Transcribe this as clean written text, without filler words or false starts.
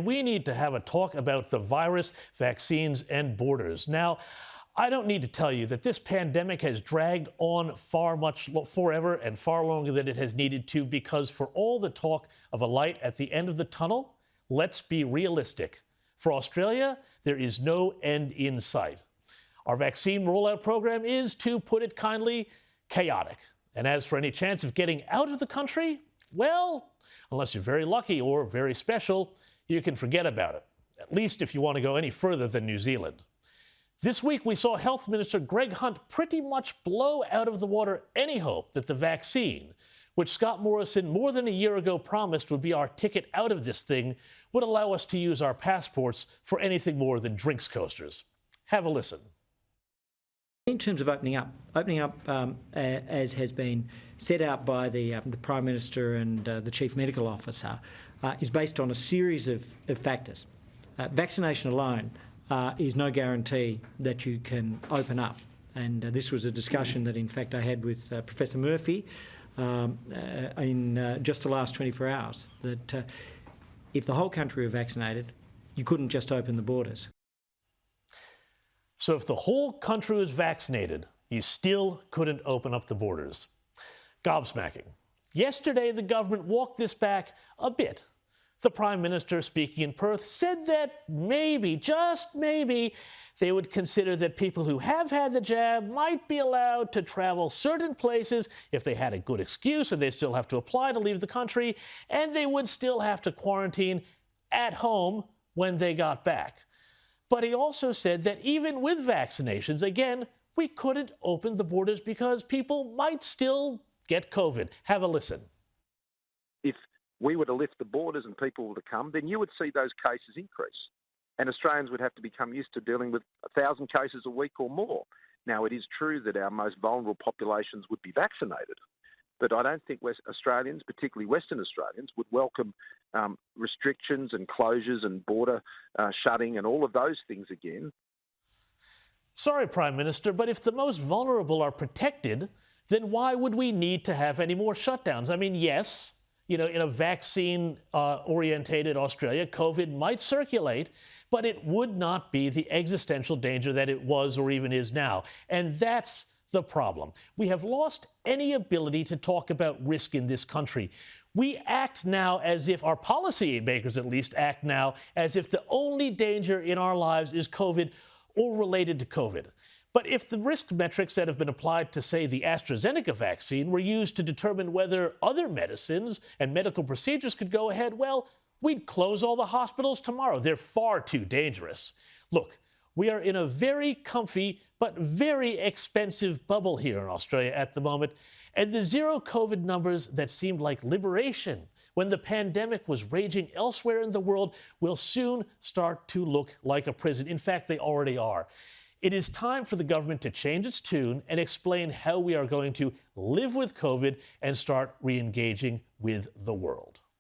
We need to have a talk about the virus, vaccines, and borders. Now, I don't need to tell you that this pandemic has dragged on forever and far longer than it has needed to, because for all the talk of a light at the end of the tunnel, let's be realistic. For Australia, there is no end in sight. Our vaccine rollout program is, to put it kindly, chaotic. And as for any chance of getting out of the country, well, unless you're very lucky or very special, you can forget about it, at least if you want to go any further than New Zealand. This week, we saw Health Minister Greg Hunt pretty much blow out of the water any hope that the vaccine, which Scott Morrison more than a year ago promised would be our ticket out of this thing, would allow us to use our passports for anything more than drinks coasters. Have a listen. In terms of opening up, as has been set out by the Prime Minister and the Chief Medical Officer, is based on a series of factors. Vaccination alone is no guarantee that you can open up. And this was a discussion that, in fact, I had with Professor Murphy in just the last 24 hours, that if the whole country were vaccinated, you couldn't just open the borders. So if the whole country was vaccinated, you still couldn't open up the borders. Gobsmacking. Yesterday, the government walked this back a bit. The Prime Minister, speaking in Perth, said that maybe, just maybe, they would consider that people who have had the jab might be allowed to travel certain places if they had a good excuse and they still have to apply to leave the country, and they would still have to quarantine at home when they got back. But he also said that even with vaccinations, again, we couldn't open the borders because people might still get COVID. Have a listen. If we were to lift the borders and people were to come, then you would see those cases increase. And Australians would have to become used to dealing with 1,000 cases a week or more. Now, it is true that our most vulnerable populations would be vaccinated, but I don't think West Australians, particularly Western Australians, would welcome restrictions and closures and border shutting and all of those things again. Sorry, Prime Minister, but if the most vulnerable are protected, then why would we need to have any more shutdowns? I mean, yes, in a vaccine-orientated Australia, COVID might circulate, but it would not be the existential danger that it was or even is now. And that's the problem. We have lost any ability to talk about risk in this country. We act now as if, our policymakers at least act now, as if the only danger in our lives is COVID or related to COVID. But if the risk metrics that have been applied to, say, the AstraZeneca vaccine were used to determine whether other medicines and medical procedures could go ahead, well, we'd close all the hospitals tomorrow. They're far too dangerous. Look, we are in a very comfy but very expensive bubble here in Australia at the moment, and the zero COVID numbers that seemed like liberation when the pandemic was raging elsewhere in the world will soon start to look like a prison. In fact, they already are. It is time for the government to change its tune and explain how we are going to live with COVID and start re-engaging with the world.